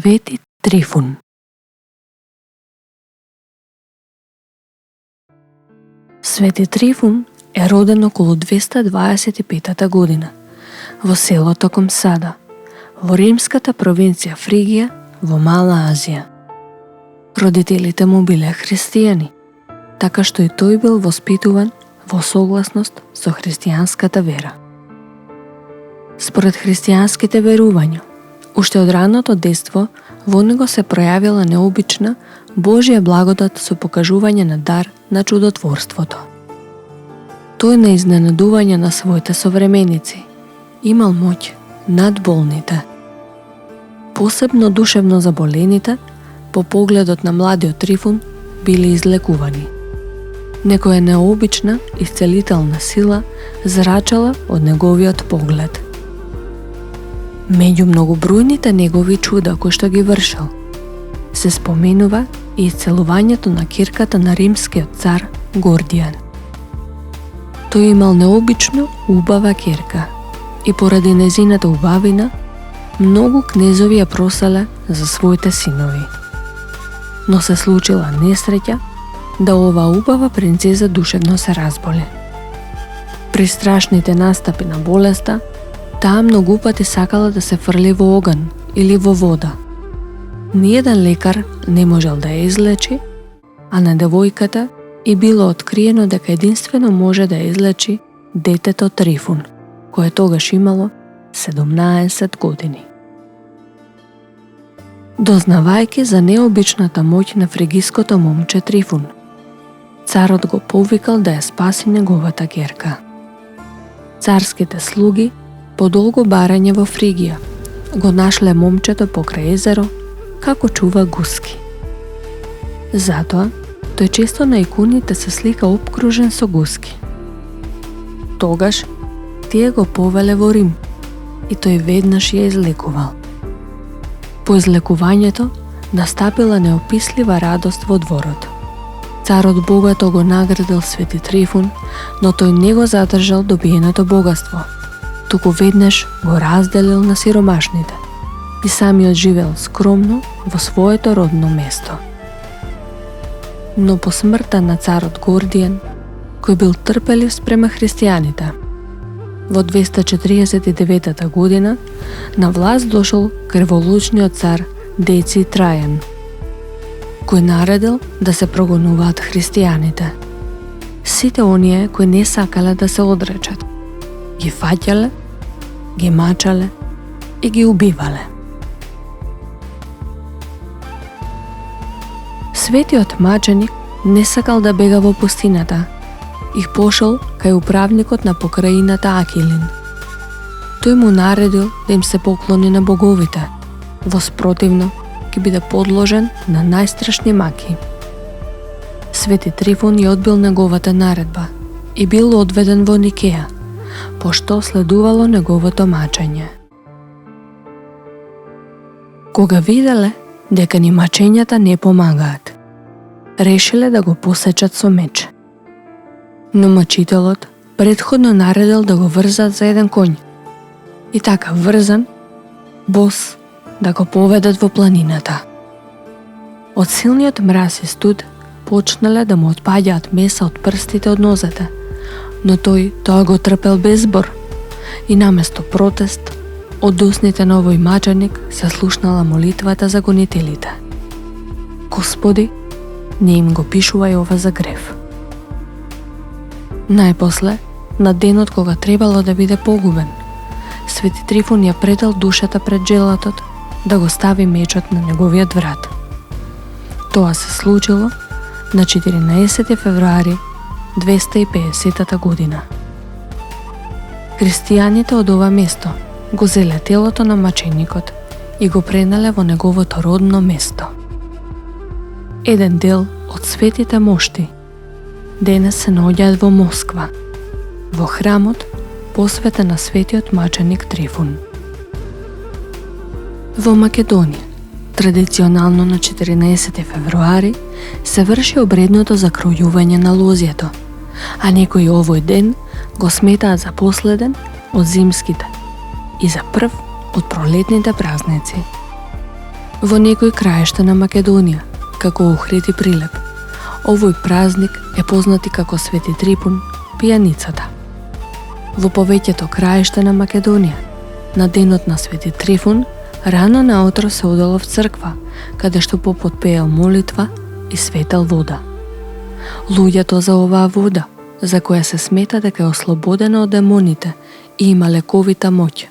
Свети Трифун. Свети Трифун е роден околу 225 година во селото Комсада, во римската провинција Фригија во Мала Азија. Родителите му биле христијани, така што и тој бил воспитуван во согласност со христијанската вера. Според христијанските верувања, уште од раното детство во него се пројавила необична Божја благодат со покажување на дар на чудотворството. Тој на изненадување на своите современици имал моќ над болните. Посебно душевно заболените, по погледот на младиот Трифун, били излекувани. Некоја необична исцелителна сила зрачала од неговиот поглед. Меѓу многобројните негови чуда кои што ги вршил, се споменува и исцелувањето на кирката на римскиот цар Гордијан. Тој имал необично убава кирка и поради незината убавина, многу кнезови ја проселе за своите синови. Но се случила несреќа да оваа убава принцеза душевно се разболе. При страшните настапи на болеста, таа многу пати сакала да се фрли во оган или во вода. Ниеден лекар не можел да ја излечи, а на девојката и било откриено дека единствено може да ја излечи детето Трифун, кое тогаш имало 17 години. Дознавајќи за необичната моќ на фригиското момче Трифун, царот го повикал да ја спаси неговата ќерка. Царските слуги по долго барање во Фригија го нашле момчето покрај езеро како чува гуски. Затоа, тој често на иконите се слика опкружен со гуски. Тогаш, тие го повеле во Рим и тој веднаш ја излекувал. По излекувањето настапила неопислива радост во дворот. Царот богато го наградил Свети Трифун, но тој не го задржал добиеното богатство, туку веднаш го разделил на сиромашните и самиот живеел скромно во своето родно место. Но по смртта на царот Гордијан, кој бил трпелив спрема христијаните, во 249 година на власт дошол крволучниот цар Деци Трајан, кој наредил да се прогонуваат христијаните. Сите оние кои не сакале да се одречат, ги фаќале, ги мачале и ги убивале. Светиот маченик не сакал да бега во пустината и пошол кај управникот на покраината Акилин. Тој му наредил да им се поклони на боговите, во спротивно ќе биде подложен на најстрашни маки. Свети Трифун ја одбил неговата наредба и бил одведен во Никеја, пошто следувало неговото мачење. Кога виделе дека ни мачењата не помагаат, решиле да го посечат со меч. Но мачителот претходно наредил да го врзат за еден коњ и така врзан, бос, да го поведат во планината. Од силниот мраз и студ почнале да му отпаѓаат меса од прстите од нозете, но тој тоа го трпел без збор и наместо протест, од устните на овој маченик се слушнала молитвата за гонителите. Господи, не им го пишувај ова за грев. Најпосле, на денот кога требало да биде погубен, Свети Трифун ја предал душата пред джелатот да го стави мечот на неговиот врат. Тоа се случило на 14 февруари 250 година. Христијаните од ова место го зеле телото на маченикот и го пренале во неговото родно место. Еден дел од светите мошти денес се наоѓаат во Москва, во храмот посветен на светиот маченик Трифун. Во Македонија, традиционално на 14 февруари, се врши обредното закројување на лозјето, а некои овој ден го сметаат за последен од зимските и за прв од пролетните празници. Во некои краишта на Македонија, како Охрид и Прилеп, овој празник е познат и како Свети Трифун, пијаницата. Во повеќето краишта на Македонија, на денот на Свети Трифун, рано наутро се одело в црква, каде што попот пеел молитва и светел вода. Луѓето за оваа вода, за која се смета дека е ослободена од демоните и има лековита моќ,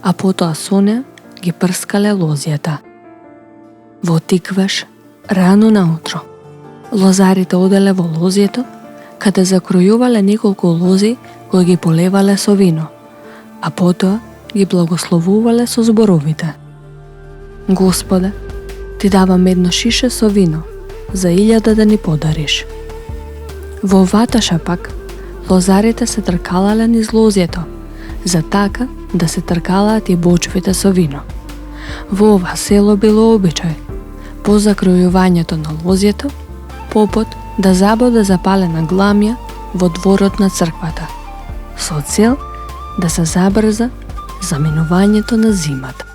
а потоа со неа ги прскале лозјата. Во Тиквеш, рано наутро, лозарите оделе во лозјето, каде закројувале неколку лози кои ги полевале со вино, а потоа ги благословувале со зборовите: Господе, ти давам едно шише со вино, за 1000 да ни подариш. Во Ваташа пак, лозарите се тркалале низ лозјето, за така да се тркалаат и бочвите со вино. Во ова село било обичај, по закројувањето на лозјето, попот да забоде запалена гламја во дворот на црквата, со цел да се забрза заминувањето на зимата.